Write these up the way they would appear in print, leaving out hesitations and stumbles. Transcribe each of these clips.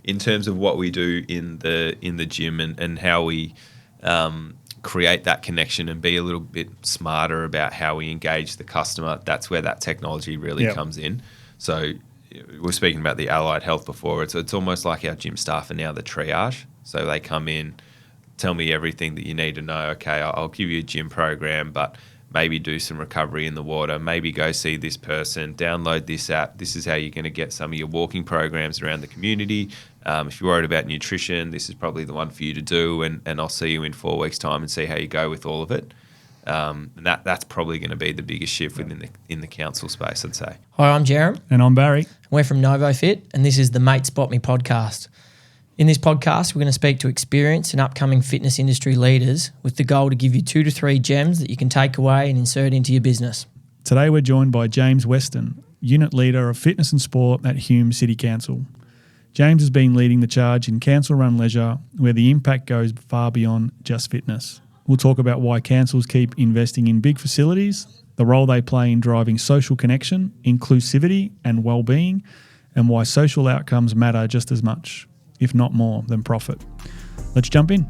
in terms of what we do in the gym and how we create that connection and be a little bit smarter about how we engage the customer, that's where that technology really comes in. So we're speaking about the allied health before. It's almost like our gym staff are now the triage. So they come in, tell me everything that you need to know. Okay, I'll give you a gym program, but maybe do some recovery in the water, maybe go see this person, download this app. This is how you're going to get some of your walking programs around the community. If you're worried about nutrition, this is probably the one for you to do, and I'll see you in 4 weeks' time and see how you go with all of it. And that's probably going to be the biggest shift in the council space, I'd say. Hi, I'm Jerem. And I'm Barry. We're from NovoFit, and this is the Mate Spot Me podcast. In this podcast, we're going to speak to experienced and upcoming fitness industry leaders with the goal to give you 2 to 3 gems that you can take away and insert into your business. Today we're joined by James Weston, Unit Leader of Fitness and Sport at Hume City Council. James has been leading the charge in council-run leisure, where the impact goes far beyond just fitness. We'll talk about why councils keep investing in big facilities, the role they play in driving social connection, inclusivity and wellbeing, and why social outcomes matter just as much, if not more, than profit. Let's jump in.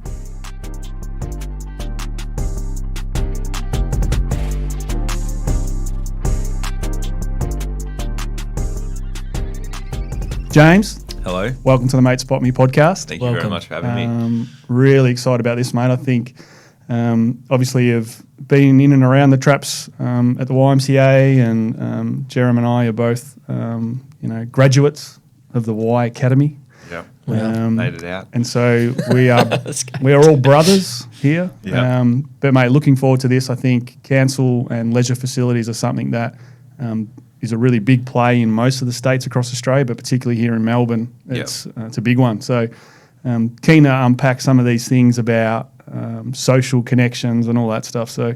James. Hello. Welcome to the Mate Spot Me podcast. Thank you very much for having me. Really excited about this, mate. I think obviously you've been in and around the traps at the YMCA, and Jerem and I are both graduates of the Y Academy. Yeah, made it out. And so we are all brothers here. Yeah. But mate, looking forward to this. I think council and leisure facilities are something that is a really big play in most of the states across Australia, but particularly here in Melbourne, it's a big one. So keen to unpack some of these things about social connections and all that stuff. So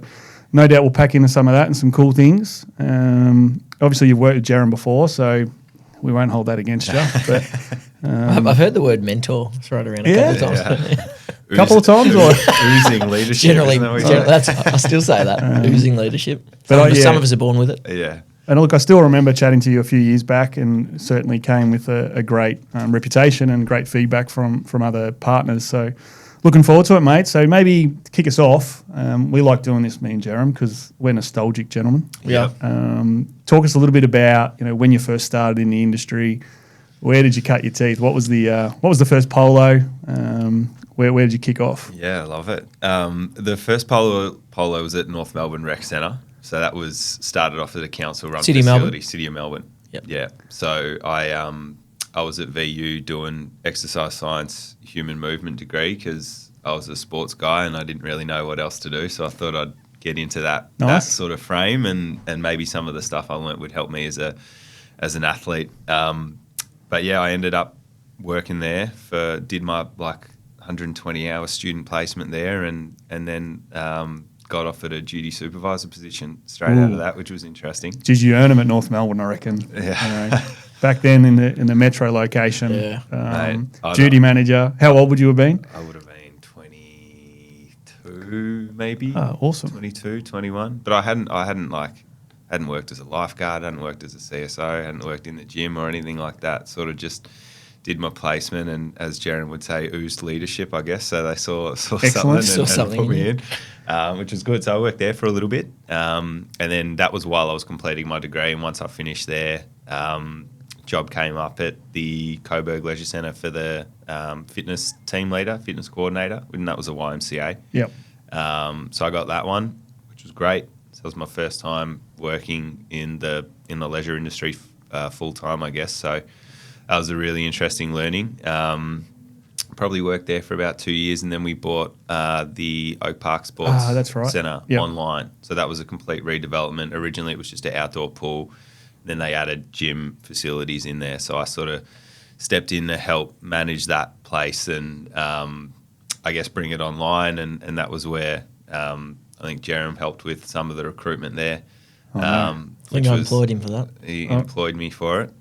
no doubt we'll pack into some of that and some cool things. Obviously you've worked with Jerem before, so we won't hold that against you. But I've heard the word mentor thrown around a couple of times. Yeah. Couple of times, or oozing leadership. Generally, I still say that, oozing leadership. But some of us are born with it. Yeah. And look, I still remember chatting to you a few years back, and certainly came with a great reputation and great feedback from other partners. So looking forward to it, mate. So maybe to kick us off, we like doing this, me and Jerem, because we're nostalgic gentlemen. Yeah. Talk us a little bit about when you first started in the industry. Where did you cut your teeth? What was the first polo? Where did you kick off? Yeah, I love it. The first polo was at North Melbourne Rec Centre. So that was started off as a council-run facility, City of Melbourne. Yep. Yeah. So I was at VU doing exercise science, human movement degree, because I was a sports guy and I didn't really know what else to do. So I thought I'd get into that sort of frame, and maybe some of the stuff I learnt would help me as an athlete. But yeah, I ended up working there did my 120-hour student placement there, and then got offered a duty supervisor position straight out of that, which was interesting. Did you earn them at North Melbourne, I reckon? Yeah. Back then in the metro location, duty manager. How old would you have been? I would have been 22 maybe. Oh, awesome. 22, 21. But I hadn't worked as a lifeguard, hadn't worked as a CSO, hadn't worked in the gym or anything like that. Sort of just did my placement, and as Jaron would say, oozed leadership, I guess. So they saw something and put me in, which was good. So I worked there for a little bit, and then that was while I was completing my degree. And once I finished there, job came up at the Coburg Leisure Centre for the fitness team leader, fitness coordinator, and that was a YMCA. Yep. So I got that one, which was great. So it was my first time working in the leisure industry full time, I guess. So that was a really interesting learning. Probably worked there for about 2 years, and then we bought the Oak Park Sports Centre online. So that was a complete redevelopment. Originally, it was just an outdoor pool. Then they added gym facilities in there. So I sort of stepped in to help manage that place and I guess bring it online. And that was where I think Jerem helped with some of the recruitment there. I think I employed him for that. He employed me for it.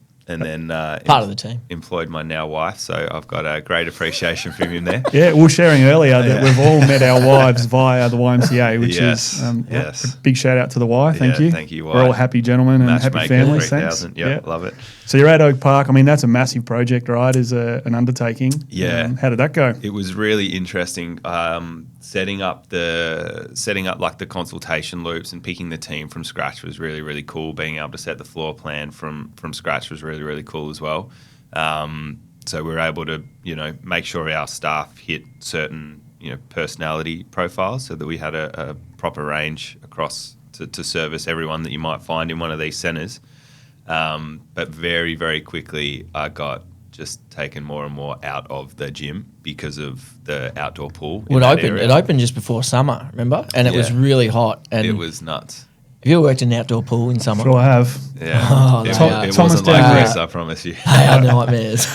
and then part of the team. Employed my now wife, so I've got a great appreciation for him there. Yeah, we were sharing earlier that we've all met our wives via the YMCA, which is a big shout out to the Y. Thank you. Thank you, Y. We're all happy gentlemen and happy families. Thanks. Yep, love it. So you're at Oak Park. I mean, that's a massive project, right? As an undertaking. Yeah. How did that go? It was really interesting. Setting up like the consultation loops and picking the team from scratch was really, really cool. Being able to set the floor plan from scratch was really, really cool as well. So we were able to, make sure our staff hit certain, personality profiles so that we had a proper range across to service everyone that you might find in one of these centres. But very, very quickly, I got just taken more and more out of the gym because of the outdoor pool. Well, it opened just before summer, remember? And it was really hot. And it was nuts. Have you ever worked in an outdoor pool in summer? Sure I have. Yeah. Oh, it wasn't like this, I promise you. I had nightmares.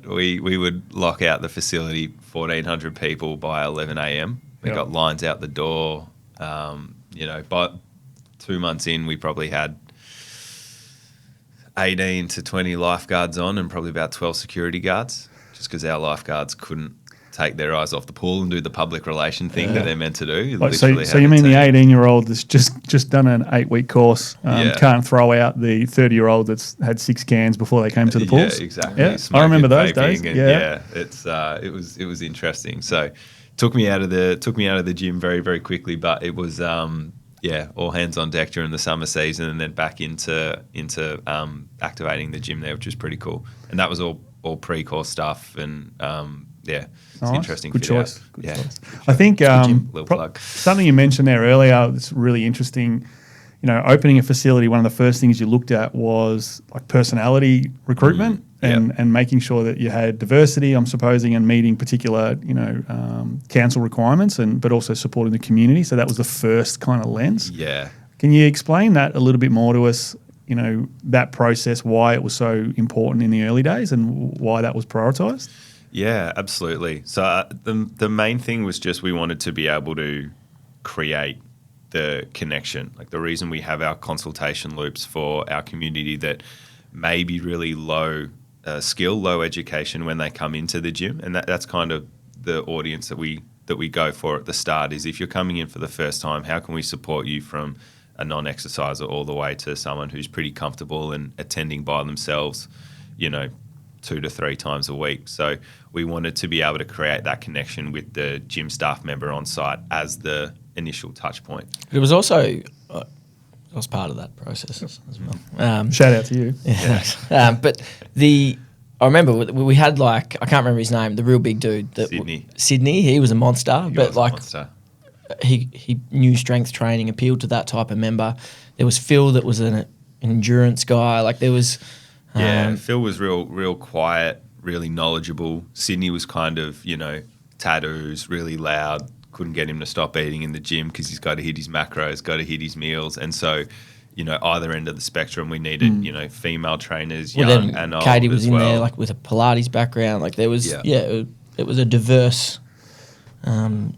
we would lock out the facility, 1,400 people by 11 a.m. We got lines out the door. But 2 months in, we probably had 18 to 20 lifeguards on and probably about 12 security guards, just because our lifeguards couldn't take their eyes off the pool and do the public relation thing that they're meant to do. So you mean the 18-year-old that's just done an 8-week course can't throw out the 30-year-old that's had 6 cans before they came to the pools? Yeah, exactly. Yeah, I remember those days. It was interesting. So took me out of the gym very, very quickly, but it was all hands on deck during the summer season, and then back into activating the gym there, which was pretty cool. And that was all pre-course stuff, and it's interesting. Good choice. Good choice. I think plug. Something you mentioned there earlier that's really interesting. Opening a facility, one of the first things you looked at was like personality recruitment and making sure that you had diversity, I'm supposing, and meeting particular, council requirements, but also supporting the community. So that was the first kind of lens. Yeah. Can you explain that a little bit more to us? That process, why it was so important in the early days, and why that was prioritised. Yeah, absolutely. So the main thing was just we wanted to be able to create the connection. Like the reason we have our consultation loops for our community that may be really low skill, low education when they come into the gym, and that's kind of the audience that we go for at the start. Is if you're coming in for the first time, how can we support you from a non-exerciser all the way to someone who's pretty comfortable and attending by themselves, 2 to 3 times a week. So we wanted to be able to create that connection with the gym staff member on site as the initial touch point. It was also, I was part of that process as well. Shout out to you. Yeah. But I remember we had I can't remember his name, the real big dude. Sydney, he was a monster. He knew strength training, appealed to that type of member. There was Phil that was an endurance guy. Like there was... Phil was real quiet, really knowledgeable. Sydney was kind of, tattoos, really loud. Couldn't get him to stop eating in the gym because he's got to hit his macros, got to hit his meals. And so, either end of the spectrum, we needed, female trainers, young and old. Katie was in there, with a Pilates background. Like there was, it was a diverse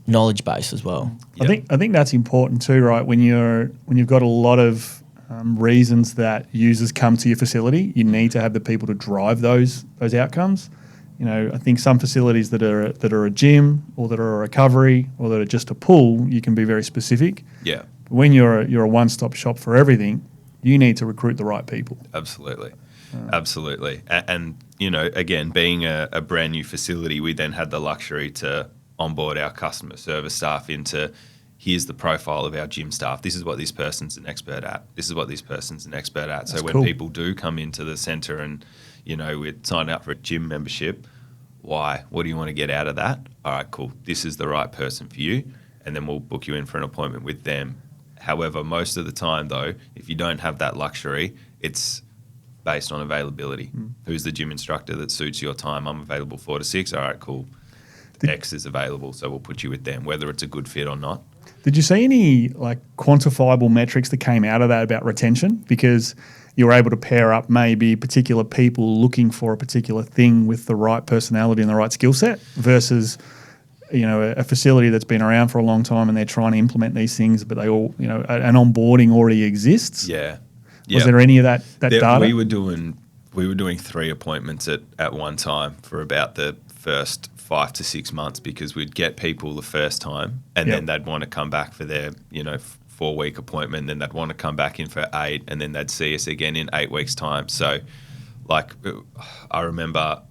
knowledge base as well. Yep. I think that's important too, right? When you've got a lot of reasons that users come to your facility, you need to have the people to drive those outcomes. I think some facilities that are a gym or that are a recovery or that are just a pool, you can be very specific. Yeah. When you're a one-stop shop for everything, you need to recruit the right people. Absolutely. Absolutely. And again, being a brand new facility, we then had the luxury to onboard our customer service staff into here's the profile of our gym staff. This is what this person's an expert at. This is what this person's an expert at. So when people do come into the centre and, we're signed up for a gym membership, why? What do you want to get out of that? All right, cool. This is the right person for you. And then we'll book you in for an appointment with them. However, most of the time, though, if you don't have that luxury, it's based on availability. Who's the gym instructor that suits your time? I'm available 4 to 6. All right, cool. X is available, so we'll put you with them, whether it's a good fit or not. Did you see any quantifiable metrics that came out of that about retention? Because you were able to pair up maybe particular people looking for a particular thing with the right personality and the right skill set versus, a facility that's been around for a long time and they're trying to implement these things, but they all, an onboarding already exists. Yeah. Was there any of that data? We were doing we were doing 3 appointments at one time for about the first 5 to 6 months, because we'd get people the first time and then they'd want to come back for their 4-week appointment, then they'd want to come back in for 8, and then they'd see us again in 8 weeks' time. So like I remember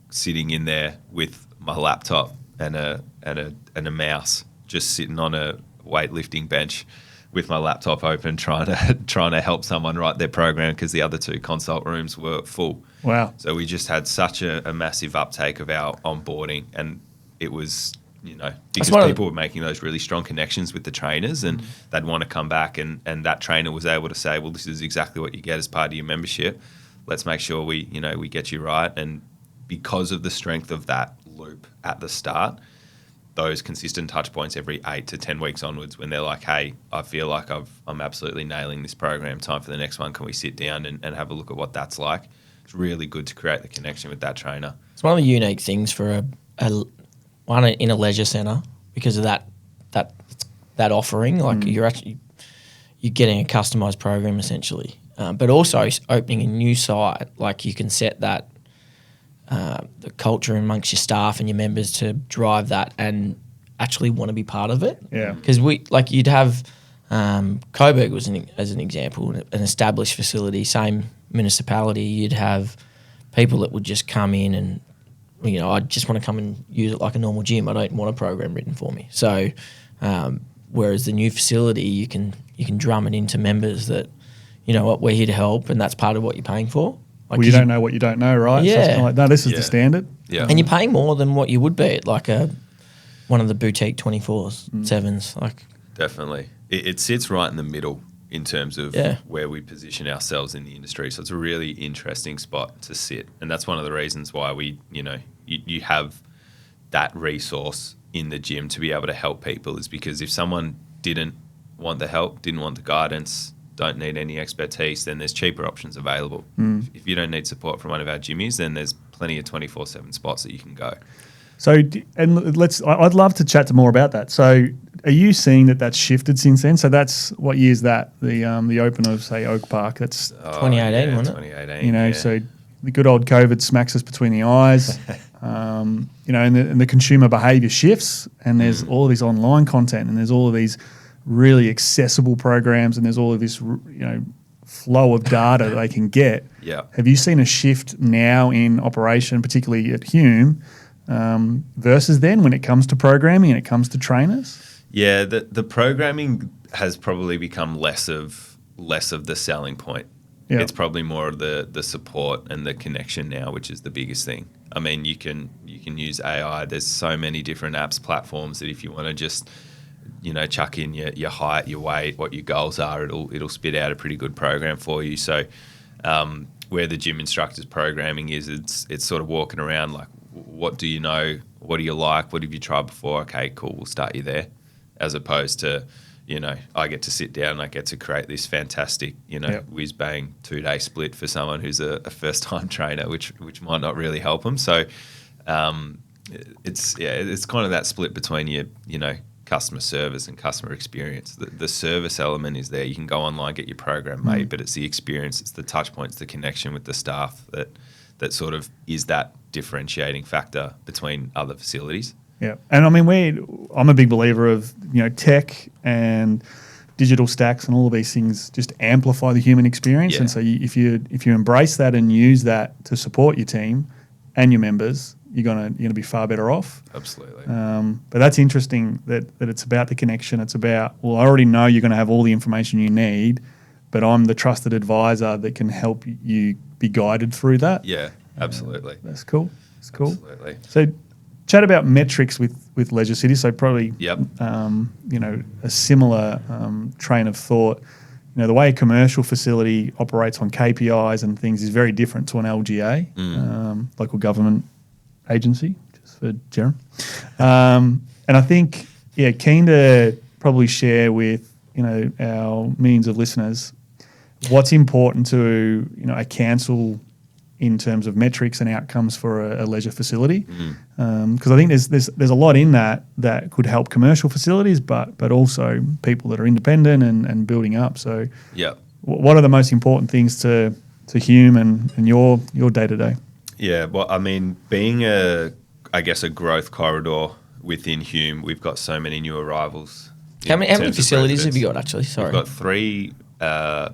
sitting in there with my laptop and a mouse, just sitting on a weightlifting bench with my laptop open, trying to help someone write their program, because the other 2 consult rooms were full. Wow. So we just had such a massive uptake of our onboarding, and it was, because people were making those really strong connections with the trainers, and they'd want to come back, and that trainer was able to say, well, this is exactly what you get as part of your membership. Let's make sure we get you right. And because of the strength of that loop at the start, those consistent touch points every 8 to 10 weeks onwards, when they're like, hey, I feel like I'm absolutely nailing this program, time for the next one, can we sit down and have a look at what that's like? It's really good to create the connection with that trainer. It's one of the unique things for one in a leisure centre, because of that offering. Like you're getting a customised program essentially, but also opening a new site. Like you can set that the culture amongst your staff and your members to drive that and actually want to be part of it. Yeah. Because you'd have Coburg was as an example, an established facility, same municipality. You'd have people that would just come in and, I just want to come and use it like a normal gym. I don't want a program written for me. So, whereas the new facility, you can drum it into members that, what, we're here to help, and that's part of what you're paying for. Like, well, you don't know what you don't know, right? Yeah. So it's kind of like, no, this is the standard. Yeah. And you're paying more than what you would be at like one of the boutique 24s, 7s. Like, definitely. It sits right in the middle in terms of Yeah. where we position ourselves in the industry. So it's a really interesting spot to sit. And that's one of the reasons why we, you have that resource in the gym to be able to help people, is because if someone didn't want the help, didn't want the guidance, don't need any expertise, then there's cheaper options available. If you don't need support from one of our gymmies, then there's plenty of 24/7 spots that you can go. So, I'd love to chat to more about that. So, are you seeing that that's shifted since then? So that's, what year is that? The open of, say, Oak Park. That's 2018, wasn't it? 2018. So the good old COVID smacks us between the eyes. And the consumer behaviour shifts, and there's all of this online content, and there's all of these really accessible programs, and there's all of this flow of data that they can get. Yeah. Have you seen a shift now in operation, particularly at Hume, versus then, when it comes to programming and it comes to trainers? Yeah, the programming has probably become less of the selling point. Yeah. It's probably more of the support and the connection now, which is the biggest thing. I mean, you can use AI. There's so many different apps, platforms, that if you want to just chuck in your height, your weight, what your goals are, it'll spit out a pretty good program for you. So where the gym instructor's programming is, it's sort of walking around like, what do you know? What do you like? What have you tried before? Okay, cool, we'll start you there. As opposed to, I get to sit down and I get to create this fantastic, whiz-bang 2-day split for someone who's a first-time trainer, which might not really help them. So it's kind of that split between your, customer service and customer experience. The service element is there. You can go online, get your program made, but it's the experience, it's the touch points, the connection with the staff that sort of is that differentiating factor between other facilities. Yeah, and I mean, I'm a big believer of tech and digital stacks and all of these things just amplify the human experience. Yeah. And so if you embrace that and use that to support your team and your members, you're gonna be far better off. Absolutely. But that's interesting that it's about the connection. It's about, well, I already know you're going to have all the information you need, but I'm the trusted advisor that can help you be guided through that. Yeah, absolutely. That's cool. That's cool. Absolutely. So, chat about metrics with Leisure City. So probably, Yep. A similar train of thought. The way a commercial facility operates on KPIs and things is very different to an LGA, local government agency, just for Jerem. And I think, keen to probably share with our millions of listeners what's important to a council in terms of metrics and outcomes for a leisure facility, because I think there's a lot in that could help commercial facilities, but also people that are independent and building up. So, Yeah. what are the most important things to Hume and your day-to-day? Yeah, well, I mean, being a growth corridor within Hume, we've got so many new arrivals. How many facilities have you got, actually? Sorry. We've got 3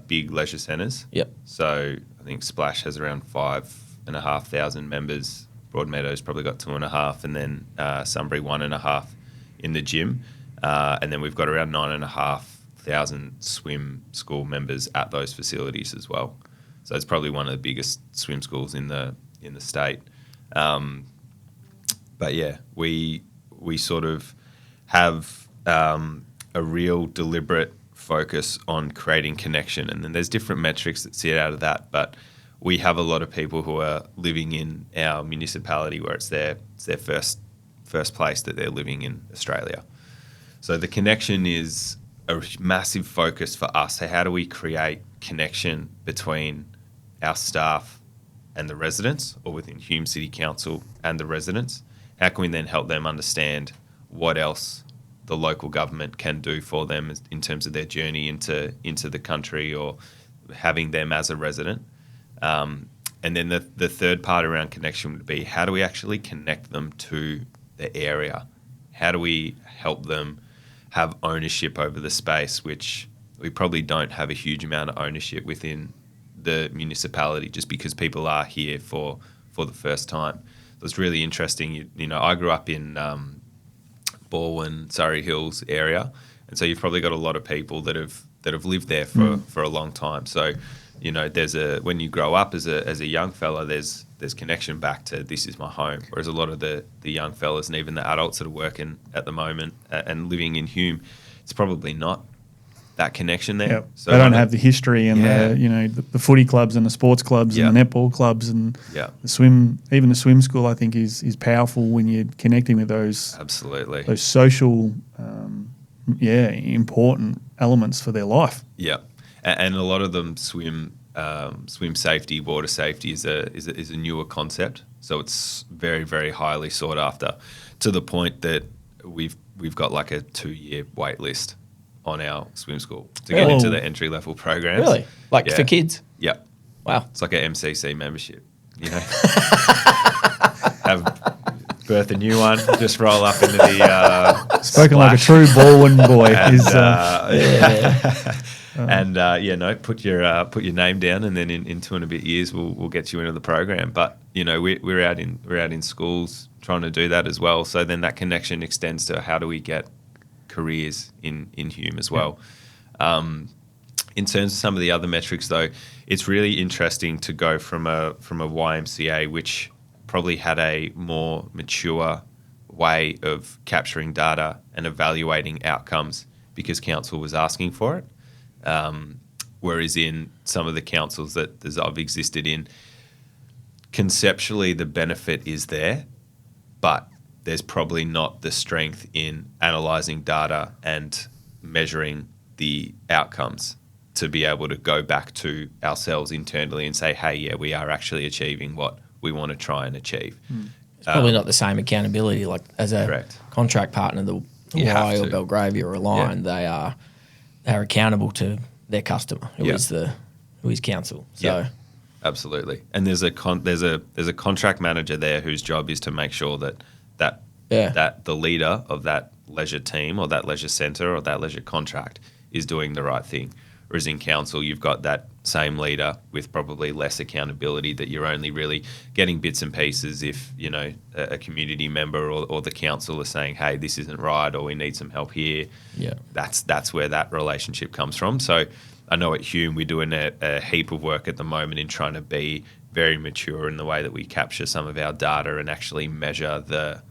big leisure centres. Yep. So I think Splash has around 5,500 members. Broadmeadow's probably got 2.5, and then Sunbury 1.5 in the gym. And then we've got around 9,500 swim school members at those facilities as well. So it's probably one of the biggest swim schools in the state. But yeah, we sort of have a real deliberate focus on creating connection, and then there's different metrics that sit out of that. But we have a lot of people who are living in our municipality where it's their first place that they're living in Australia. So the connection is a massive focus for us. So how do we create connection between our staff and the residents, or within Hume City Council and the residents? How can we then help them understand what else the local government can do for them in terms of their journey into the country, or having them as a resident? And then the third part around connection would be, how do we actually connect them to the area? How do we help them have ownership over the space, which we probably don't have a huge amount of ownership within the municipality, just because people are here for the first time. So it's really interesting. You know, I grew up in Balwyn, Surrey Hills area, and so you've probably got a lot of people that have lived there for a long time. So, you know, when you grow up as a young fella, there's connection back to, this is my home. Whereas a lot of the young fellas and even the adults that are working at the moment and living in Hume, it's probably not that connection there. Yep. So they don't have the history and the footy clubs and the sports clubs and the netball clubs and the swim. Even the swim school, I think, is powerful when you're connecting with those. Absolutely. Those social, important elements for their life. Yeah, and a lot of them swim safety, water safety is a newer concept. So it's very, very highly sought after, to the point that we've got like a 2-year wait list on our swim school to get into the entry level programs. Really? Like for kids? Yeah. Wow. It's like an MCC membership, you know. Birth a new one, just roll up into the spoken Splash. Like a true Balwyn boy. Put your name down, and then in 2 and a bit years we'll get you into the program. But you know, we're out in schools trying to do that as well. So then that connection extends to, how do we get careers in Hume as well. In terms of some of the other metrics, though, it's really interesting to go from a YMCA, which probably had a more mature way of capturing data and evaluating outcomes because council was asking for it. Whereas in some of the councils that I've existed in, conceptually the benefit is there, but there's probably not the strength in analysing data and measuring the outcomes to be able to go back to ourselves internally and say, hey, yeah, we are actually achieving what we want to try and achieve. It's probably not the same accountability, like as a contract partner, the Y or Belgravia or Align, they are accountable to their customer, who is council. So absolutely. And there's a contract manager there whose job is to make sure that the leader of that leisure team or that leisure centre or that leisure contract is doing the right thing. Whereas in council, you've got that same leader with probably less accountability, that you're only really getting bits and pieces if, you know, a community member or the council are saying, hey, this isn't right, or we need some help here. Yeah, that's where that relationship comes from. So I know at Hume we're doing a heap of work at the moment in trying to be very mature in the way that we capture some of our data and actually measure the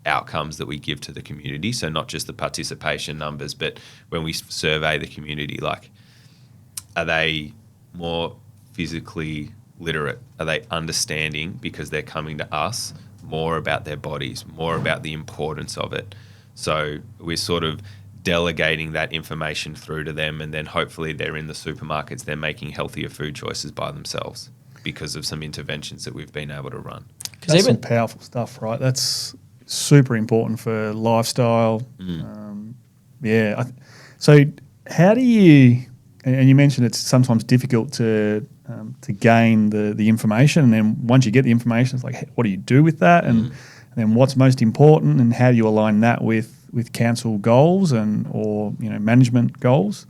outcomes that we give to the community. So not just the participation numbers, but when we survey the community, like, are they more physically literate? Are they understanding, because they're coming to us, more about their bodies, more about the importance of it? So we're sort of delegating that information through to them, and then hopefully they're in the supermarkets, they're making healthier food choices by themselves because of some interventions that we've been able to run. That's some powerful stuff, right? That's super important for lifestyle. So how do you... And you mentioned it's sometimes difficult to to gain the information. And then once you get the information, it's like, hey, what do you do with that? And then what's most important, and how do you align that with council goals or management goals?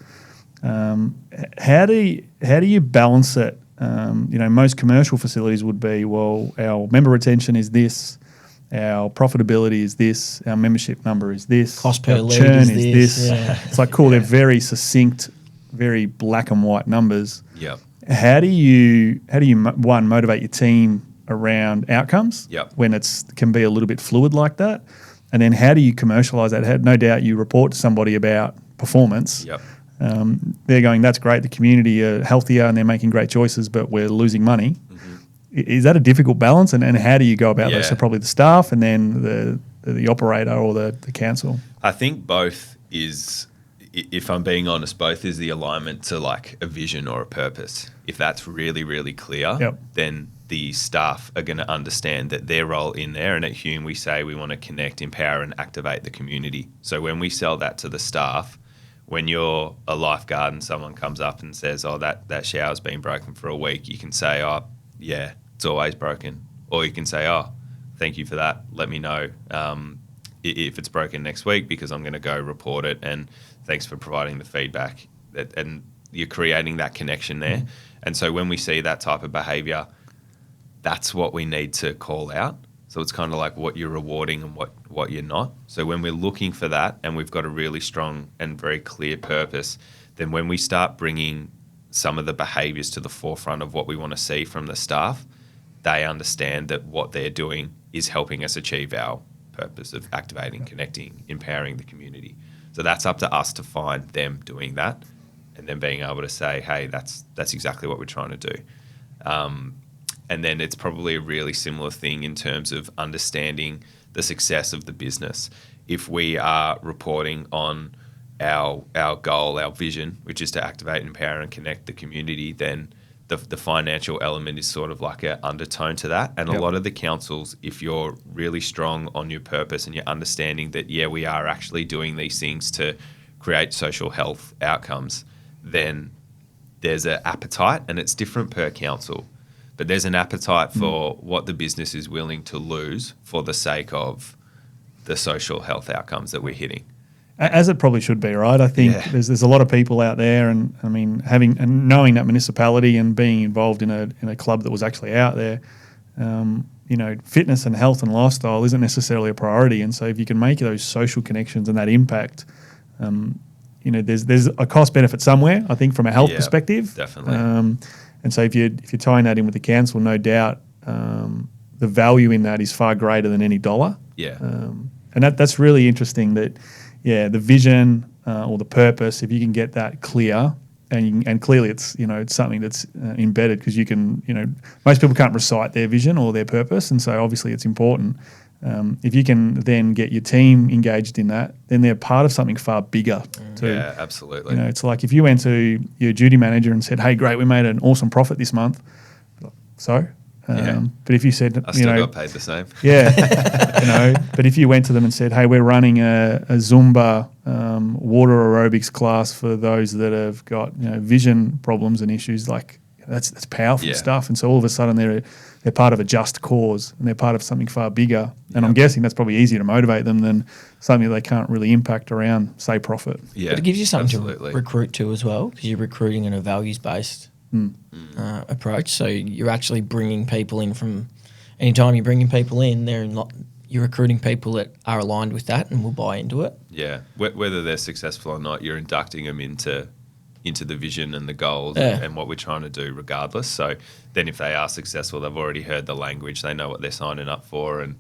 How do you balance it? Most commercial facilities would be, well, our member retention is this, our profitability is this, our membership number is this, cost per our lead churn is this. Yeah. It's like, cool, they're very succinct, very black and white numbers. Yep. How do you one, motivate your team around outcomes when it can be a little bit fluid like that? And then how do you commercialize that? No doubt you report to somebody about performance. Yep. They're going, that's great, the community are healthier and they're making great choices, but we're losing money. Is that a difficult balance? And how do you go about that? So probably the staff and then the operator or the council. I think both is, if I'm being honest, both is the alignment to like a vision or a purpose. If that's really, really clear, then the staff are going to understand that their role in there. And at Hume, we say we want to connect, empower and activate the community. So when we sell that to the staff, when you're a lifeguard and someone comes up and says, oh, that shower's been broken for a week, you can say, oh, yeah, it's always broken. Or you can say, oh, thank you for that. Let me know if it's broken next week, because I'm going to go report it. And thanks for providing the feedback. And you're creating that connection there. And so when we see that type of behaviour, that's what we need to call out. So it's kind of like what you're rewarding and what you're not. So when we're looking for that and we've got a really strong and very clear purpose, then when we start bringing some of the behaviours to the forefront of what we want to see from the staff, they understand that what they're doing is helping us achieve our purpose of activating, connecting, empowering the community. So that's up to us to find them doing that and then being able to say, hey, that's exactly what we're trying to do. And then it's probably a really similar thing in terms of understanding the success of the business. If we are reporting on our goal, our vision, which is to activate, empower and connect the community, then the financial element is sort of like an undertone to that. And a lot of the councils, if you're really strong on your purpose and you're understanding that, yeah, we are actually doing these things to create social health outcomes, then there's an appetite, and it's different per council. But there's an appetite for what the business is willing to lose for the sake of the social health outcomes that we're hitting. As it probably should be, right? I think there's a lot of people out there, and I mean, knowing that municipality and being involved in a club that was actually out there, fitness and health and lifestyle isn't necessarily a priority. And so if you can make those social connections and that impact, there's a cost benefit somewhere, I think, from a health perspective. Definitely. And so if you're tying that in with the council, no doubt the value in that is far greater than any dollar. Yeah. And that's really interesting that, the vision or the purpose, if you can get that clear, and clearly it's something that's embedded, because you can, most people can't recite their vision or their purpose, and so obviously it's important. If you can then get your team engaged in that, then they're part of something far bigger too. Yeah, absolutely. It's like if you went to your duty manager and said, hey, great, we made an awesome profit this month. So? But if you said, I still got paid the same. Yeah. But if you went to them and said, hey, we're running a Zumba water aerobics class for those that have got vision problems and issues, like that's powerful stuff. And so all of a sudden they're part of a just cause, and they're part of something far bigger. And I'm guessing that's probably easier to motivate them than something they can't really impact around, say, profit. Yeah, but it gives you something to recruit to as well, because you're recruiting in a values-based approach. So you're actually bringing people in from – anytime you're bringing people in, you're recruiting people that are aligned with that and will buy into it. Yeah, whether they're successful or not, you're inducting them into the vision and the goals and what we're trying to do regardless. So then if they are successful, they've already heard the language, they know what they're signing up for, and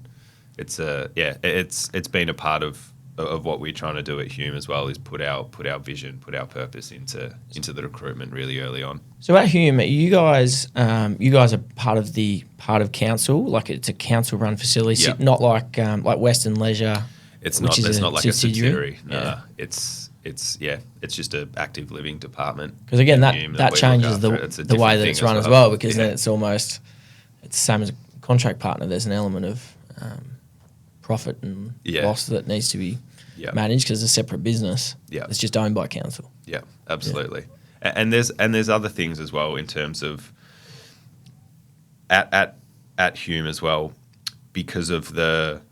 it's been a part of what we're trying to do at Hume as well, is put our vision, put our purpose into the recruitment really early on. So at Hume, you guys are part of council, like it's a council run facility, not like Weston Leisure. It's not like a subsidiary. No, it's just an active living department. Because again, that changes the way that it's run as well, because then it's the same as a contract partner. There's an element of profit and loss that needs to be managed, because it's a separate business. It's just owned by council. Yeah, absolutely. And there's other things as well in terms of at Hume as well, because of the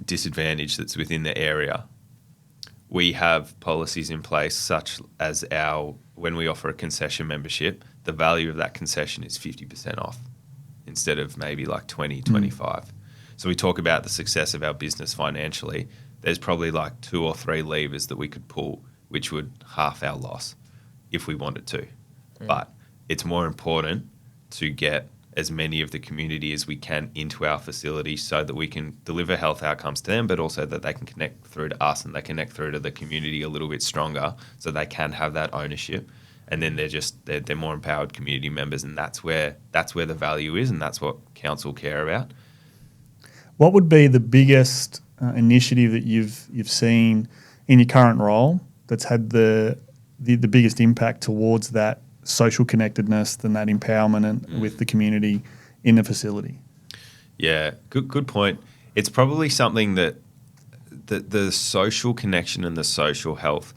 disadvantage that's within the area, we have policies in place such as when we offer a concession membership, the value of that concession is 50% off instead of maybe like 20, 25. So we talk about the success of our business financially. There's probably like 2 or 3 levers that we could pull, which would half our loss if we wanted to. But it's more important to get as many of the community as we can into our facility so that we can deliver health outcomes to them, but also that they can connect through to us and they connect through to the community a little bit stronger so they can have that ownership. And then they're more empowered community members, and that's where the value is, and that's what council care about. What would be the biggest initiative that you've seen in your current role that's had the biggest impact towards that social connectedness and that empowerment with the community in the facility? Yeah, good point. It's probably something that the social connection and the social health,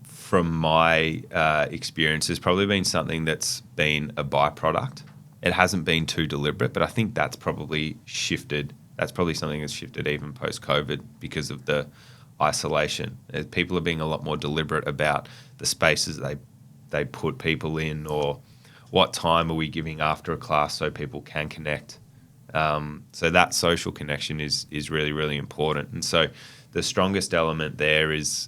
from my experience, has probably been something that's been a byproduct. It hasn't been too deliberate, but I think that's probably shifted. That's probably something that's shifted even post-COVID because of the isolation. People are being a lot more deliberate about the spaces they put people in, or what time are we giving after a class so people can connect. So that social connection is really, really important. And so the strongest element there is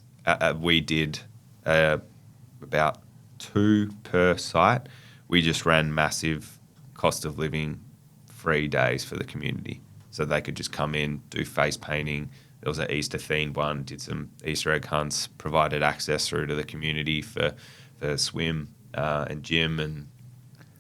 we did about 2 per site. We just ran massive cost of living free days for the community. So they could just come in, do face painting. There was an Easter themed one, did some Easter egg hunts, provided access through to the community for swim and gym, and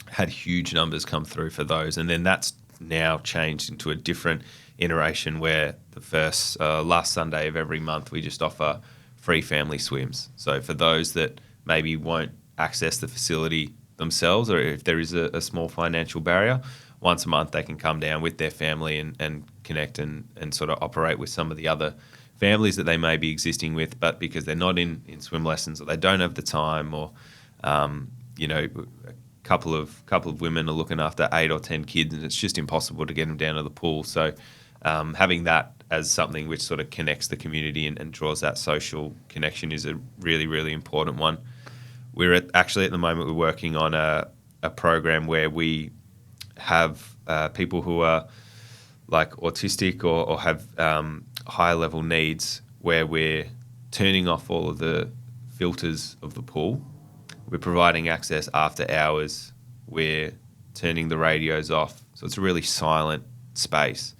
had huge numbers come through for those. And then that's now changed into a different iteration where the first last Sunday of every month we just offer free family swims. So for those that maybe won't access the facility themselves, or if there is a small financial barrier, once a month they can come down with their family and connect and sort of operate with some of the other families that they may be existing with, but because they're not in swim lessons or they don't have the time, or a couple of women are looking after 8 or 10 kids and it's just impossible to get them down to the pool. So having that as something which sort of connects the community and draws that social connection is a really, really important one. Actually at the moment we're working on a program where we have people who are like autistic or have higher level needs, where we're turning off all of the filters of the pool. We're providing access after hours. We're turning the radios off. So it's a really silent space.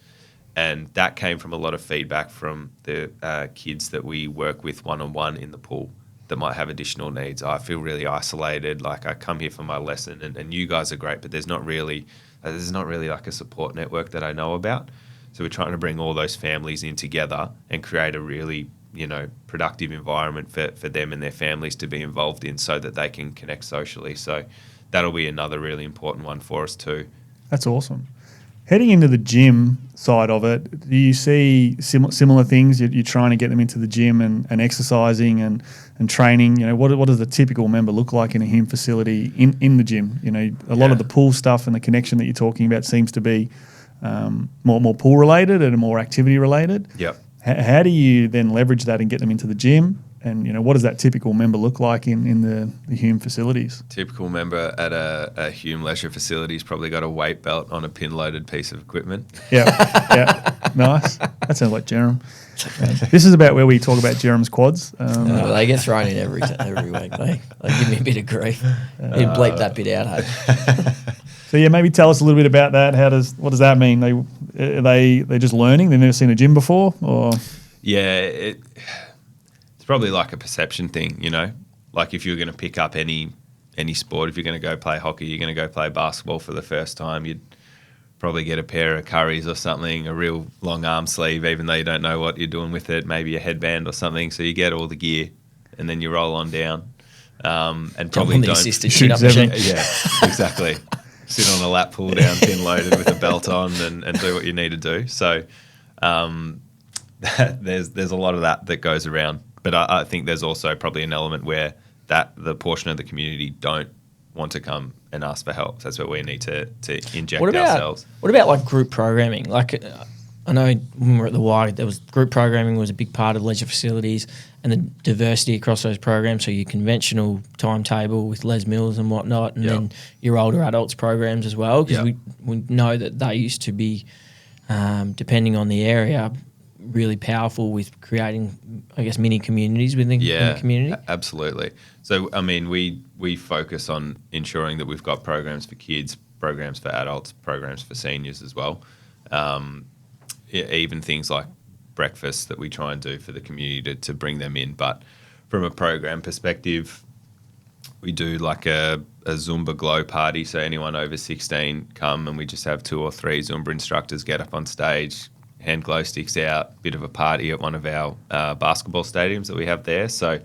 And that came from a lot of feedback from the kids that we work with one-on-one in the pool that might have additional needs. I feel really isolated. Like, I come here for my lesson and you guys are great, but there's not really like a support network that I know about. So we're trying to bring all those families in together and create a really, productive environment for them and their families to be involved in, so that they can connect socially. So that'll be another really important one for us too. That's awesome. Heading into the gym side of it, do you see similar things? You're trying to get them into the gym and exercising and training. What does the typical member look like in a Hume facility in the gym? A lot of the pool stuff and the connection that you're talking about seems to be more pool related and more activity related. Yep. How do you then leverage that and get them into the gym? And what does that typical member look like in the Hume facilities? Typical member at a Hume leisure facility's probably got a weight belt on a pin-loaded piece of equipment. Yeah, nice. That sounds like Jerem. This is about where we talk about Jerem's quads. They get thrown in every week. They give me a bit of grief. You'd bleep that bit out, hey? So yeah, maybe tell us a little bit about that. What does that mean? They're just learning? They've never seen a gym before, or? Yeah, it's probably like a perception thing, Like if you're going to pick up any sport, if you're going to go play hockey, you're going to go play basketball for the first time, you'd probably get a pair of curries or something, a real long arm sleeve, even though you don't know what you're doing with it, maybe a headband or something. So you get all the gear and then you roll on down. And probably don't assisted shit up machine. Yeah, exactly. Sit on a lap pull down, pin loaded with a belt on and do what you need to do. So there's a lot of that goes around. But I think there's also probably an element where the portion of the community don't want to come and ask for help. So that's where we need to inject ourselves. What about like group programming? Like I know when we were at the Y, there was group programming was a big part of leisure facilities and the diversity across those programs. So your conventional timetable with Les Mills and whatnot, and then your older adults programs as well, because we know that they used to be, depending on the area, really powerful with creating, I guess, mini communities within the community. Absolutely. So, I mean, we focus on ensuring that we've got programs for kids, programs for adults, programs for seniors as well. Even things like breakfast that we try and do for the community to bring them in. But from a program perspective, we do like a Zumba glow party. So anyone over 16 come, and we just have 2 or 3 Zumba instructors get up on stage, hand glow sticks out, bit of a party at one of our basketball stadiums that we have there. So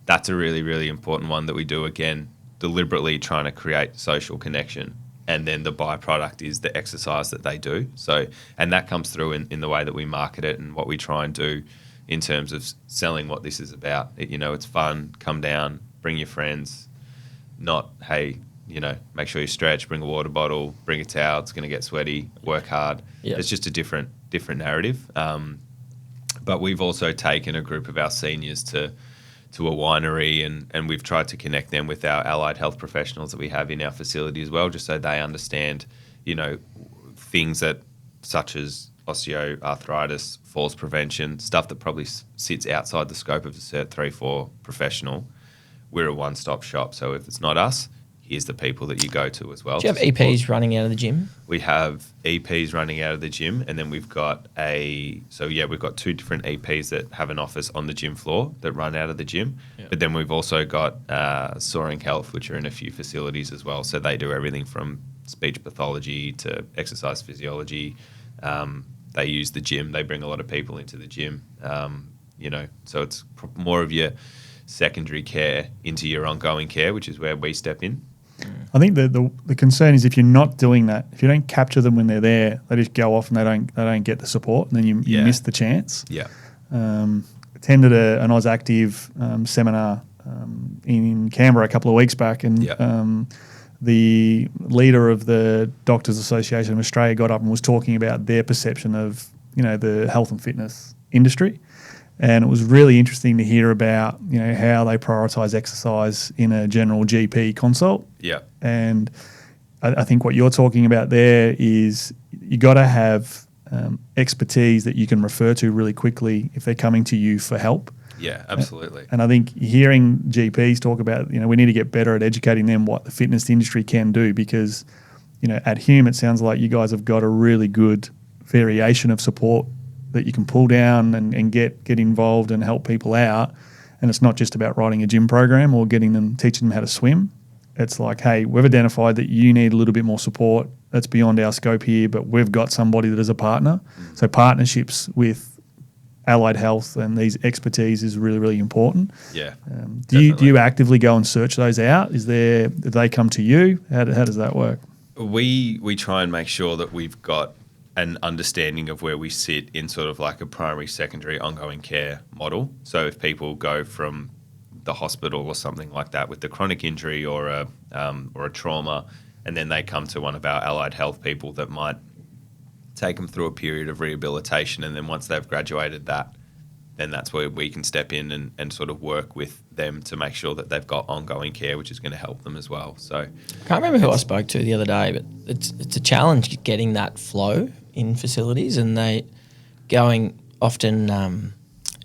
that's a really, really important one that we do, again, deliberately trying to create social connection. And then the byproduct is the exercise that they do. So, and that comes through in the way that we market it and what we try and do in terms of selling what this is about. It's fun, come down, bring your friends, not, hey, make sure you stretch, bring a water bottle, bring a towel, it's going to get sweaty, work hard. Yep. It's just a different narrative. But we've also taken a group of our seniors to a winery, and we've tried to connect them with our allied health professionals that we have in our facility as well, just so they understand, things that such as osteoarthritis, falls prevention, stuff that probably sits outside the scope of a Cert 3-4 professional. We're a one-stop shop, so if it's not us, here's the people that you go to as well. Do you have EPs running out of the gym? We have EPs running out of the gym, and then we've got we've got 2 different EPs that have an office on the gym floor that run out of the gym. Yep. But then we've also got Soaring Health, which are in a few facilities as well. So they do everything from speech pathology to exercise physiology. They use the gym. They bring a lot of people into the gym. So it's more of your secondary care into your ongoing care, which is where we step in. I think the concern is if you're not doing that, if you don't capture them when they're there, they just go off and they don't get the support, and then you miss the chance. Yeah. Attended an Oz Active seminar in Canberra a couple of weeks back, and the leader of the Doctors Association of Australia got up and was talking about their perception of the health and fitness industry. And it was really interesting to hear about, how they prioritise exercise in a general GP consult. Yeah. And I think what you're talking about there is you got to have expertise that you can refer to really quickly if they're coming to you for help. Yeah, absolutely. And I think hearing GPs talk about, we need to get better at educating them what the fitness industry can do, because, at Hume it sounds like you guys have got a really good variation of support that you can pull down and get involved and help people out. And it's not just about writing a gym program or teaching them how to swim. It's like, hey, we've identified that you need a little bit more support. That's beyond our scope here, but we've got somebody that is a partner. So partnerships with allied health and these expertise is really, really important. Yeah. Do you actively go and search those out? Do they come to you? How does that work? We try and make sure that we've got an understanding of where we sit in sort of like a primary, secondary, ongoing care model. So if people go from the hospital or something like that with the chronic injury or a trauma, and then they come to one of our allied health people that might take them through a period of rehabilitation, and then once they've graduated that, then that's where we can step in and sort of work with them to make sure that they've got ongoing care, which is going to help them as well. So I can't remember who I spoke to the other day, but it's a challenge getting that flow in facilities, and they going often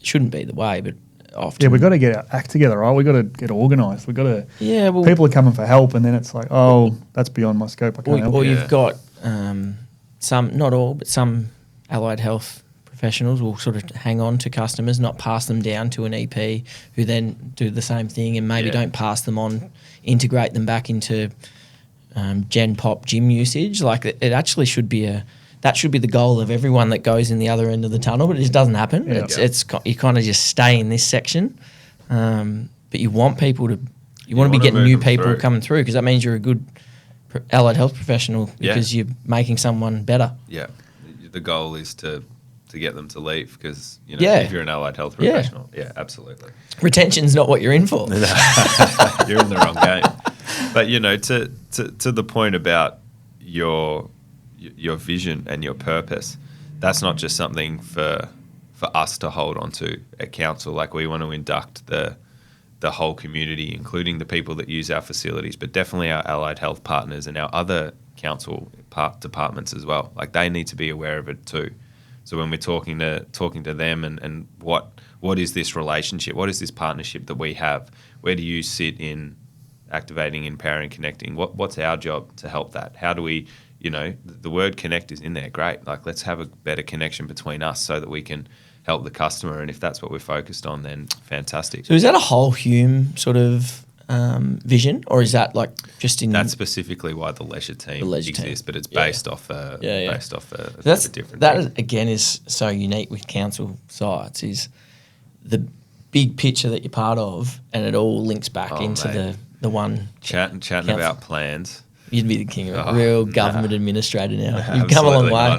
shouldn't be the way, but often. Yeah, we've got to get our act together, right? We've got to get organised. We've got to. Yeah, well, people are coming for help, and then it's like, oh, that's beyond my scope. I can't help. Or you've got some, not all, but some allied health professionals will sort of hang on to customers, not pass them down to an EP who then do the same thing, and maybe don't pass them on, integrate them back into Gen Pop gym usage. Like it actually should be that should be the goal of everyone that goes in the other end of the tunnel, but it just doesn't happen. Yeah. It's you kind of just stay in this section, but you want people to you want to be getting new people coming through, because that means you're a good allied health professional, because you're making someone better. Yeah, the goal is to get them to leave, because if you're an allied health professional, absolutely. Retention's not what you're in for. You're in the wrong game. But to the point about your vision and your purpose, that's not just something for us to hold on to at council. Like, we want to induct the whole community, including the people that use our facilities, but definitely our allied health partners and our other council departments as well. Like, they need to be aware of it too. So when we're talking to them and what is this relationship? What is this partnership that we have? Where do you sit in activating, empowering, connecting? What's our job to help that? How do we, the word connect is in there. Great. Like, let's have a better connection between us so that we can help the customer. And if that's what we're focused on, then fantastic. So is that a whole Hume sort of vision, or is that like just in? That's specifically why the leisure team exists, but it's based off a different. That again is so unique with council sites, is the big picture that you're part of, and it all links back into the one. Chatting about plans. You'd be the king of it. Real government administrator now. You've come a long way.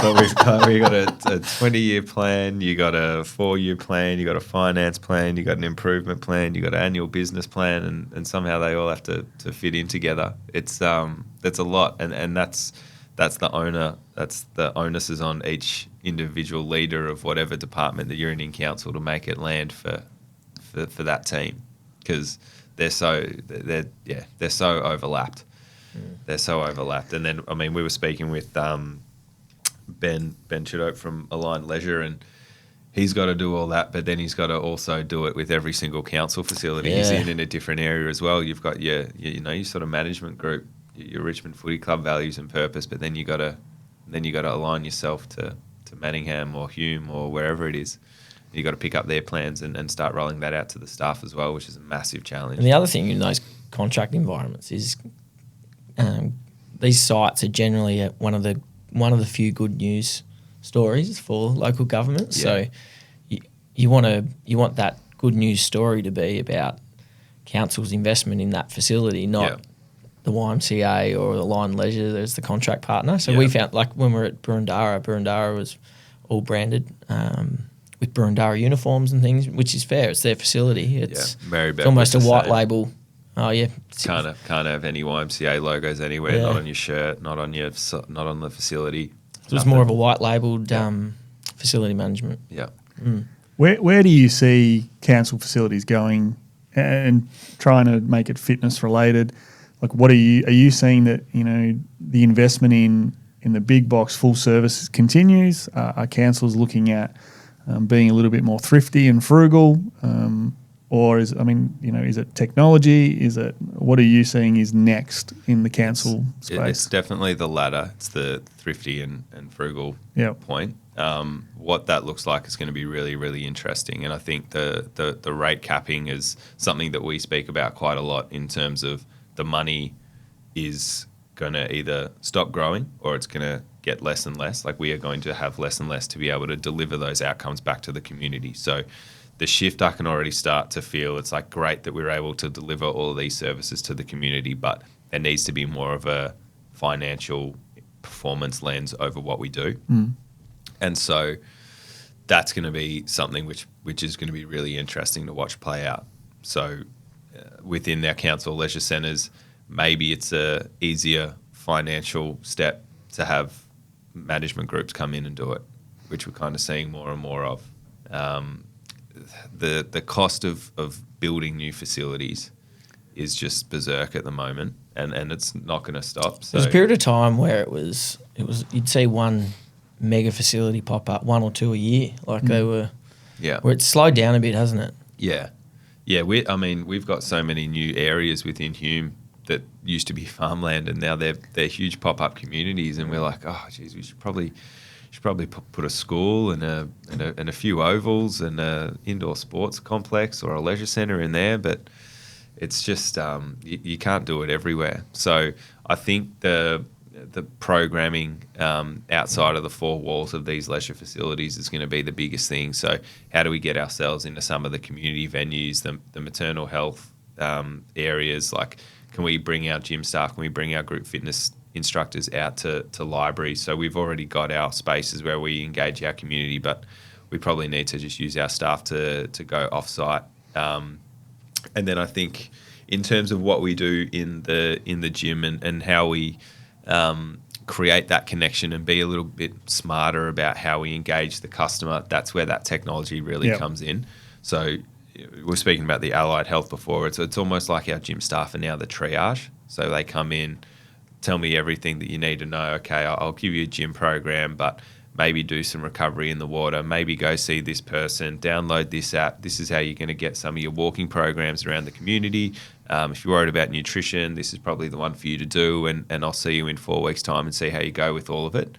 But we've got a 20-year plan, you got a 4-year plan, you got a finance plan, you got an improvement plan, you got an annual business plan, and somehow they all have to fit in together. It's that's a lot, and that's the onus is on each individual leader of whatever department that you're in council to make it land for that team, because they're so overlapped. They're so overlapped. And then, I mean, we were speaking with Ben Chidope from Aligned Leisure, and he's got to do all that, but then he's got to also do it with every single council facility he's in a different area as well. You've got your sort of management group, your Richmond Footy Club values and purpose, but then you got to align yourself to Manningham or Hume or wherever it is. You got to pick up their plans and start rolling that out to the staff as well, which is a massive challenge. And the other thing in those contract environments is these sites are generally one of the few good news stories for local government. Yeah. So you want that good news story to be about council's investment in that facility, not the YMCA or Aligned Leisure as the contract partner. So we found, like, when we were at Burundara was all branded with Burundara uniforms and things, which is fair. It's their facility. It's almost a white label. Oh yeah, can't have any YMCA logos anywhere. Not on your shirt, not on the facility. So it's more of a white labelled facility management. Yeah. Mm. Where do you see council facilities going and trying to make it fitness related? Like, what are you seeing that the investment in the big box full service continues? Are councils looking at being a little bit more thrifty and frugal, or is it technology? What are you seeing is next in the council space? It's definitely the latter. It's the thrifty and frugal point. What that looks like is going to be really, really interesting, and I think the rate capping is something that we speak about quite a lot in terms of the money is going to either stop growing or it's going to get less and less. Like, we are going to have less and less to be able to deliver those outcomes back to the community. So the shift, I can already start to feel, it's like great that we're able to deliver all of these services to the community, but there needs to be more of a financial performance lens over what we do. Mm. And so that's going to be something which is going to be really interesting to watch play out. So within our council leisure centres, maybe it's a easier financial step to have management groups come in and do it, which we're kind of seeing more and more of. The cost of building new facilities is just berserk at the moment, and it's not going to stop. So there's a period of time where it was you'd see one mega facility pop up, one or two a year, like they were. Yeah. Where it's slowed down a bit, hasn't it? Yeah. Yeah, we've got so many new areas within Hume that used to be farmland, and now they're huge pop-up communities, and we're like, oh, geez, we should probably put a school and a few ovals and a indoor sports complex or a leisure centre in there, but it's just you can't do it everywhere. So I think the programming outside of the four walls of these leisure facilities is going to be the biggest thing. So how do we get ourselves into some of the community venues, the maternal health areas? Like, can we bring our gym staff? Can we bring our group fitness instructors out to libraries? So we've already got our spaces where we engage our community, but we probably need to just use our staff to go off-site. And then I think in terms of what we do in the gym and how we create that connection and be a little bit smarter about how we engage the customer, that's where that technology really comes in. So we're speaking about the allied health before. It's almost like our gym staff are now the triage. So they come in, tell me everything that you need to know. Okay, I'll give you a gym program, but maybe do some recovery in the water, maybe go see this person, download this app. This is how you're going to get some of your walking programs around the community. If you're worried about nutrition, this is probably the one for you to do, and I'll see you in 4 weeks' time and see how you go with all of it.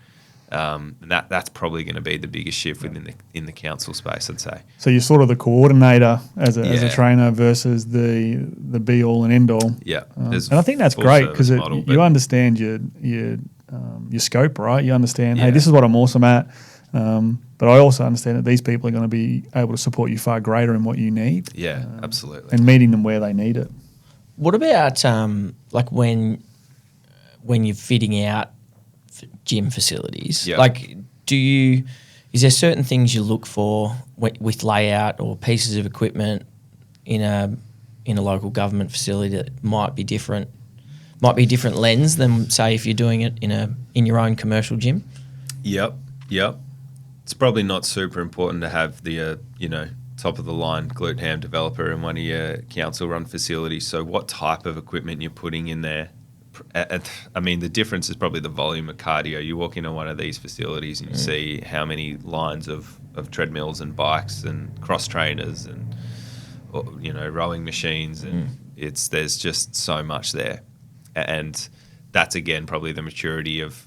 And that's probably going to be the biggest shift within the council space, I'd say. So you're sort of the coordinator as a trainer versus the be all and end all. Yeah, and I think that's great because you understand your scope, right? You understand, hey, this is what I'm awesome at, but I also understand that these people are going to be able to support you far greater in what you need. Yeah, absolutely. And meeting them where they need it. What about like when you're fitting out gym facilities? Yep. Like, is there certain things you look for with layout or pieces of equipment in a local government facility that might be different lens than, say, if you're doing it in your own commercial gym? Yep. It's probably not super important to have the top of the line glute ham developer in one of your council run facilities. So what type of equipment you're putting in there? I mean, the difference is probably the volume of cardio. You walk into one of these facilities and you see how many lines of treadmills and bikes and cross trainers and rowing machines, and there's just so much there. And that's, again, probably the maturity of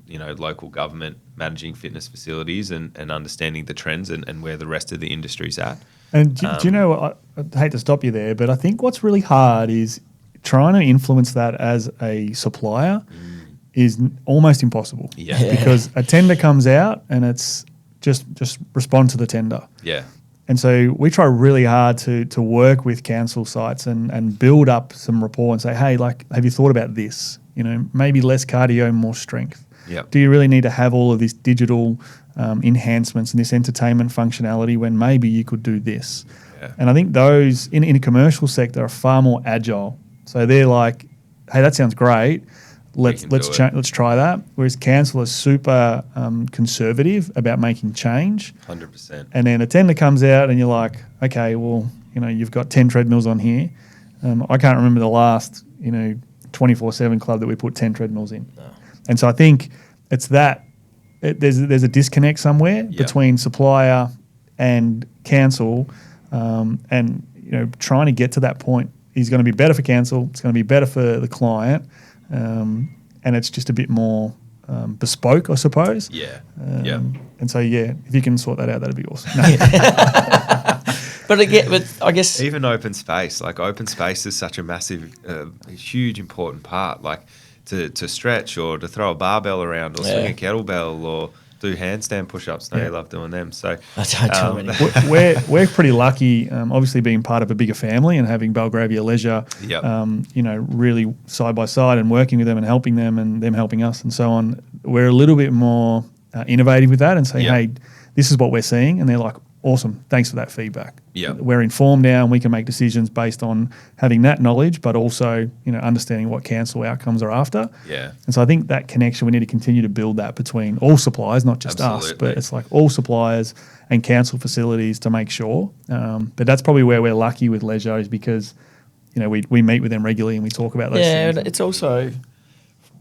local government managing fitness facilities and understanding the trends and where the rest of the industry's at. And do you know what? I hate to stop you there, but I think what's really hard is trying to influence that as a supplier is almost impossible. Yeah. Because a tender comes out and it's just respond to the tender. Yeah. And so we try really hard to work with council sites and build up some rapport and say, hey, like, have you thought about this? Maybe less cardio, more strength. Yep. Do you really need to have all of this digital enhancements and this entertainment functionality when maybe you could do this? Yeah. And I think those in a commercial sector are far more agile. So they're like, hey, that sounds great. Let's try that. Whereas council is super conservative about making change. 100%. And then a tender comes out and you're like, okay, well, you've got 10 treadmills on here. I can't remember the last, 24/7 club that we put 10 treadmills in. No. And so I think it's that there's a disconnect somewhere between supplier and council, and trying to get to that point is going to be better for council. It's going to be better for the client, and it's just a bit more bespoke, I suppose. Yeah. And so if you can sort that out, that'd be awesome. But I guess even open space is such a massive, huge, important part. Like to stretch or to throw a barbell around or swing a kettlebell or do handstand push-ups. No, you love doing them. So we're pretty lucky, obviously being part of a bigger family and having Belgravia Leisure, really side by side and working with them and helping them and them helping us and so on. We're a little bit more innovative with that and say, hey, this is what we're seeing. And they're like, awesome, thanks for that feedback. We're informed now and we can make decisions based on having that knowledge, but also, understanding what council outcomes are after. Yeah. And so I think that connection, we need to continue to build that between all suppliers, not just us, but it's like all suppliers and council facilities to make sure. But that's probably where we're lucky with leisure is because, we meet with them regularly and we talk about those things. Yeah, it's also,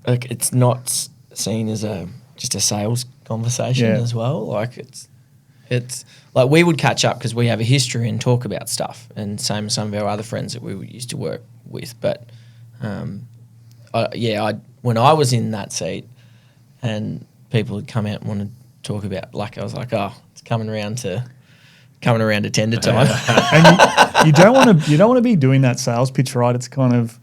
like, it's not seen as just a sales conversation as well. Like it's like we would catch up because we have a history and talk about stuff, and same as some of our other friends that we used to work with. But when I was in that seat and people would come out and want to talk about, like, I was like, oh, it's coming around to tender time. And you don't want to be doing that sales pitch, right? It's kind of,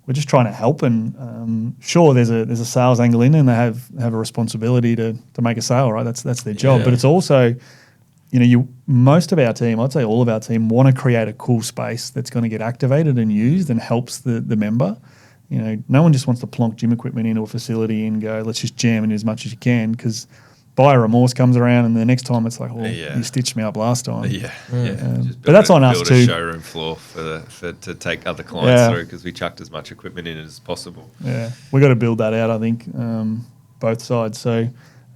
we're just trying to help, and sure, there's a sales angle in, and they have a responsibility to make a sale, right? That's their job, but it's also, most of our team, I'd say all of our team, want to create a cool space that's going to get activated and used and helps the member. No one just wants to plonk gym equipment into a facility and go, let's just jam in as much as you can, because buyer remorse comes around, and the next time it's like, well, you stitched me up last time. But that's on us too. Build a showroom floor to take other clients through, because we chucked as much equipment in as possible. Yeah, we got to build that out, I think, both sides. So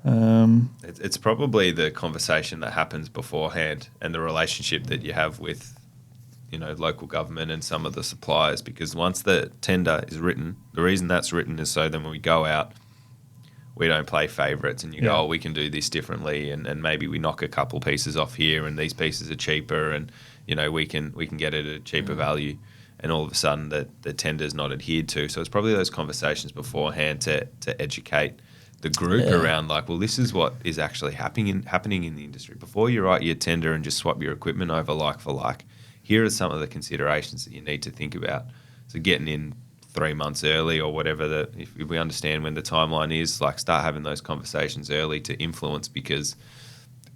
it's probably the conversation that happens beforehand and the relationship that you have with, local government and some of the suppliers, because once the tender is written, the reason that's written is so then when we go out, we don't play favourites and you go, oh, we can do this differently, and maybe we knock a couple pieces off here and these pieces are cheaper, and we can get it at a cheaper value, and all of a sudden the tender's not adhered to. So it's probably those conversations beforehand to educate the group around, like, well, this is what is actually happening in the industry. Before you write your tender and just swap your equipment over like for like, here are some of the considerations that you need to think about. So getting in 3 months early or whatever, if we understand when the timeline is, like, start having those conversations early to influence, because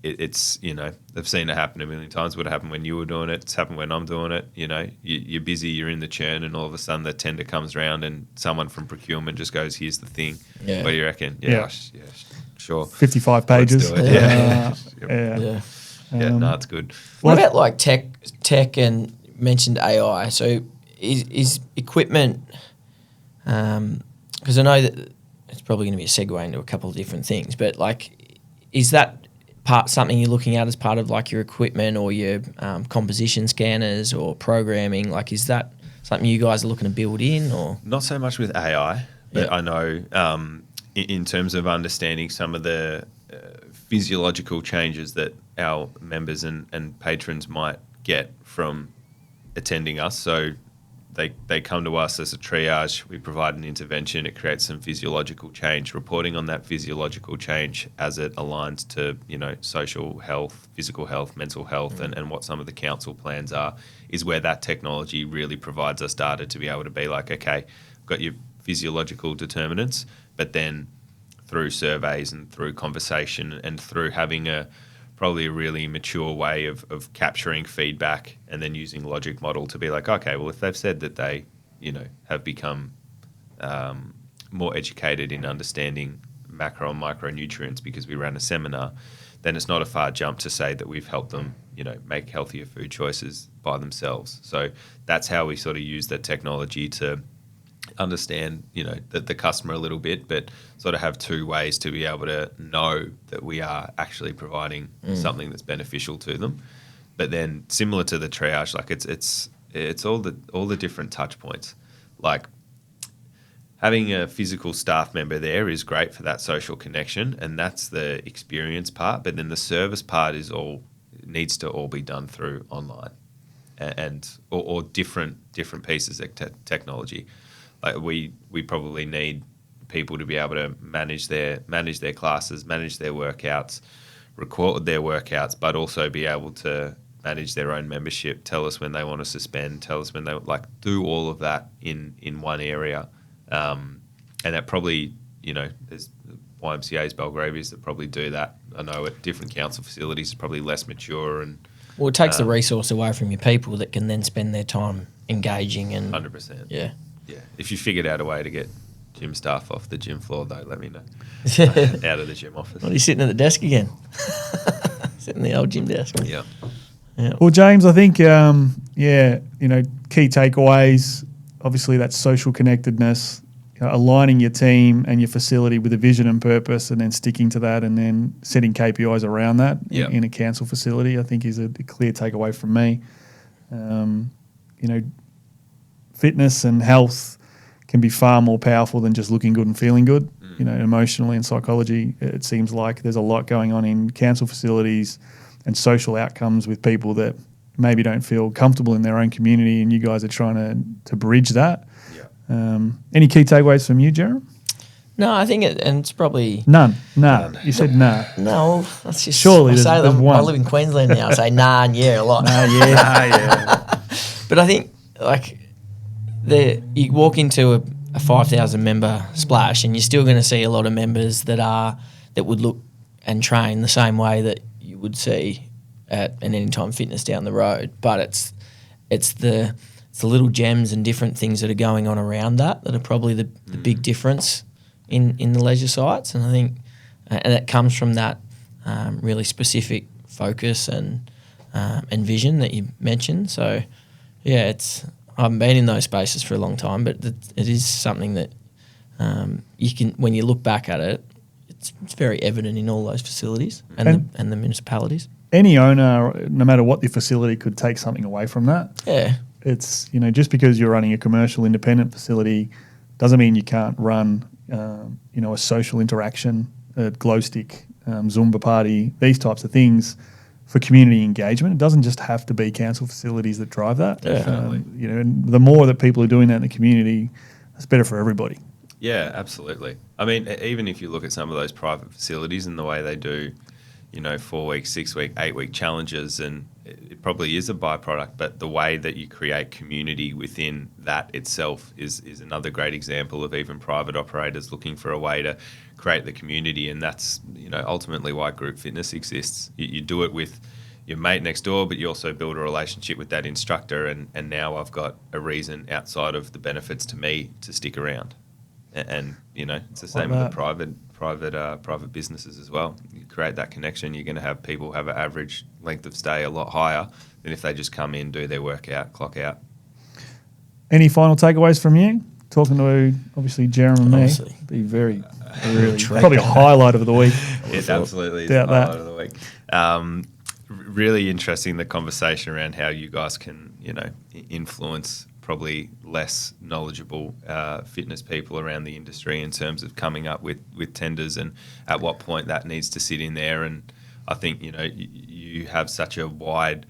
it's I've seen it happen a million times. What happened when you were doing it, it's happened when I'm doing it. You're busy, you're in the churn, and all of a sudden the tender comes around and someone from procurement just goes, here's the thing. What do you reckon? Sure. 55 pages. Let's do it. No, it's good. What about like tech and mentioned AI? So is equipment, because I know that it's probably going to be a segue into a couple of different things, but like, is that something you're looking at as part of like your equipment or your composition scanners or programming? Like, is that something you guys are looking to build in, or? Not so much with AI, but I know in terms of understanding some of the physiological changes that our members and patrons might get from attending us. So they come to us as a triage, we provide an intervention, it creates some physiological change, reporting on that physiological change as it aligns to, social health, physical health, mental health, and what some of the council plans are, is where that technology really provides us data to be able to be like, okay, I've got your physiological determinants, but then through surveys and through conversation and through having probably a really mature way of capturing feedback and then using logic model to be like, okay, well, if they've said that they, have become more educated in understanding macro and micronutrients because we ran a seminar, then it's not a far jump to say that we've helped them, make healthier food choices by themselves. So that's how we sort of use that technology to understand, the customer a little bit, but sort of have two ways to be able to know that we are actually providing something that's beneficial to them. But then similar to the triage, like it's all the different touch points. Like having a physical staff member there is great for that social connection, and that's the experience part. But then the service part needs to all be done through online or different pieces of technology. Like we probably need people to be able to manage their classes, manage their workouts, record their workouts, but also be able to manage their own membership, tell us when they want to suspend, tell us when they do all of that in one area. And that probably, there's YMCA's Belgravias that probably do that. I know at different council facilities it's probably less mature and. Well, it takes the resource away from your people that can then spend their time engaging and. 100%. Yeah. Yeah, if you figured out a way to get gym staff off the gym floor, though, let me know. Out of the gym office. Well, you're sitting at the desk again. Sitting at the old gym desk. Yeah. Well, James, I think, key takeaways, obviously that social connectedness, aligning your team and your facility with a vision and purpose, and then sticking to that, and then setting KPIs around that in a council facility, I think is a clear takeaway from me. Fitness and health can be far more powerful than just looking good and feeling good. Emotionally and psychology, it seems like there's a lot going on in council facilities and social outcomes with people that maybe don't feel comfortable in their own community, and you guys are trying to bridge that. Any key takeaways from you, Jeremy? No, I think it's probably... None. You said nah. No, that's just... Surely there's one. I live in Queensland now. I say nah and yeah a lot. But I think, you walk into a 5,000 member splash and you're still going to see a lot of members that would look and train the same way that you would see at an Anytime Fitness down the road. But it's the little gems and different things that are going on around that are probably the big difference in the leisure sites. And I think and it comes from that really specific focus and vision that you mentioned. So, yeah, I haven't been in those spaces for a long time, but it is something that you can, when you look back at it, it's very evident in all those facilities and the municipalities. Any owner, no matter what the facility, could take something away from that. Yeah. It's, just because you're running a commercial independent facility doesn't mean you can't run, a social interaction, a glow stick, Zumba party, these types of things for community engagement. It doesn't just have to be council facilities that drive that. Definitely. And the more that people are doing that in the community, it's better for everybody. Yeah, absolutely. I mean, even if you look at some of those private facilities and the way they do, 4 week, 6 week, 8 week challenges, and it probably is a byproduct, but the way that you create community within that itself is another great example of even private operators looking for a way to create the community. And that's, ultimately why group fitness exists. You do it with your mate next door, but you also build a relationship with that instructor. And now I've got a reason outside of the benefits to me to stick around. And it's the same with the private businesses as well. You create that connection, you're going to have people have an average length of stay a lot higher than if they just come in, do their workout, clock out. Any final takeaways from you? Talking to obviously Jeremy and me, be really probably a highlight of the week. It absolutely is a highlight of the week. Really interesting, the conversation around how you guys can influence probably less knowledgeable fitness people around the industry in terms of coming up with tenders and at what point that needs to sit in there. And I think you have such a wide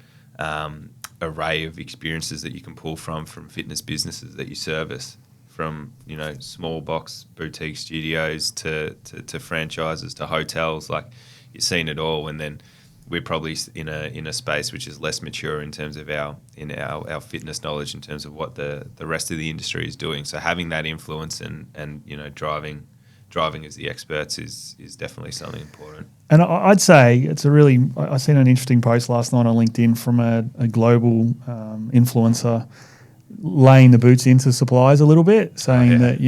array of experiences that you can pull from fitness businesses that you service, from small box boutique studios to franchises to hotels. Like, you've seen it all. And then we're probably in a space which is less mature in terms of our fitness knowledge, in terms of what the rest of the industry is doing. So having that influence and driving as the experts is definitely something important. And I'd say I seen an interesting post last night on LinkedIn from a global influencer laying the boots into suppliers a little bit, saying that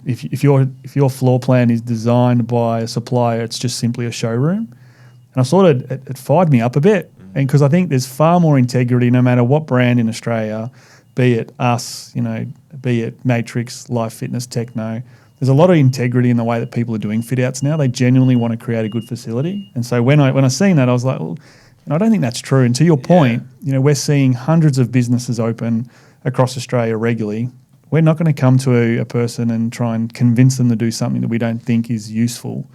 if your floor plan is designed by a supplier, it's just simply a showroom. And I sort of, it fired me up a bit, and because I think there's far more integrity no matter what brand in Australia, be it us, be it Matrix, Life Fitness, Techno. There's a lot of integrity in the way that people are doing fit outs now. They genuinely want to create a good facility. And so when I seen that, I was like, well, I don't think that's true. And to your point, we're seeing hundreds of businesses open across Australia regularly. We're not going to come to a person and try and convince them to do something that we don't think is useful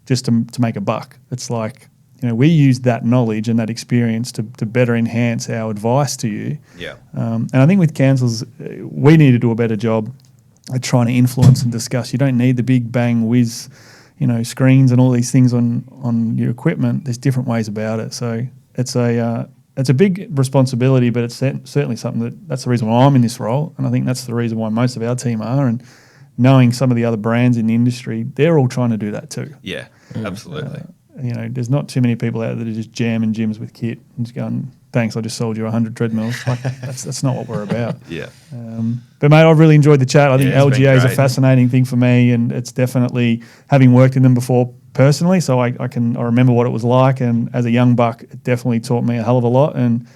just to make a buck. It's like, we use that knowledge and that experience to better enhance our advice to you. Yeah. And I think with councils, we need to do a better job at trying to influence and discuss. You don't need the big bang whiz, screens and all these things on your equipment. There's different ways about it. So it's a big responsibility, but it's certainly something that's the reason why I'm in this role. And I think that's the reason why most of our team are. And knowing some of the other brands in the industry, they're all trying to do that too. Yeah, absolutely. There's not too many people out there that are just jamming gyms with kit and just going, thanks, I just sold you 100 treadmills. Like, that's not what we're about. Yeah. But, mate, I've really enjoyed the chat. I think LGA is a fascinating thing for me, and it's definitely, having worked in them before personally, so I remember what it was like, and as a young buck, it definitely taught me a hell of a lot and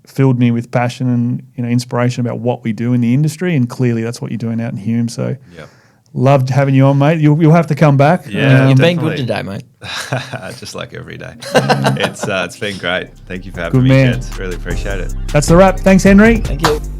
filled me with passion and inspiration about what we do in the industry, and clearly that's what you're doing out in Hume. So loved having you on, mate. You'll have to come back. Yeah, you've been good today, mate. Just like every day. It's been great. Thank you for having me, gents. Really appreciate it. That's the wrap. Thanks, Henry. Thank you.